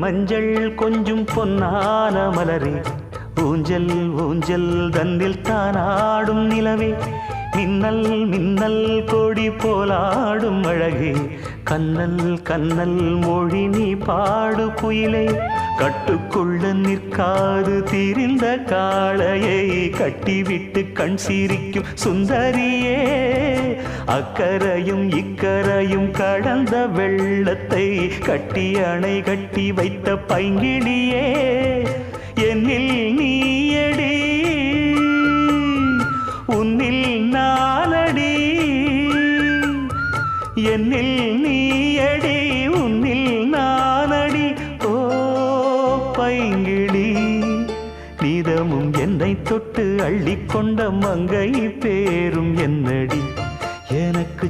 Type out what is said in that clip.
மஞ்சள் கொஞ்சம் பொன்னான மலரே, ஊஞ்சல் ஊஞ்சல் தன்னில் தானாடும் நிலவே, மின்னல் மின்னல் கொடி போலாடும் அழகே, கண்ணல் கண்ணல் மொழி நீ பாடு குயிலே, கட்டுக்குள்ள நிற்காது திரிந்த காளையை கட்டிவிட்டு கண் சிரிக்கும் சுந்தரியே, அக்கரையும் இக்கரையும் கடந்த வெள்ளத்தை கட்டி அணை கட்டி வைத்த பைங்கிளியே, என்னில் நீயடி உன்னில் நானடி, என்னில் நீயடி உன்னில் நானடி. ஓ பைங்கிளி, நீதமும் என்னை தொட்டு அள்ளிக்கொண்ட மங்கை பேரும் என்னடி எனக்கு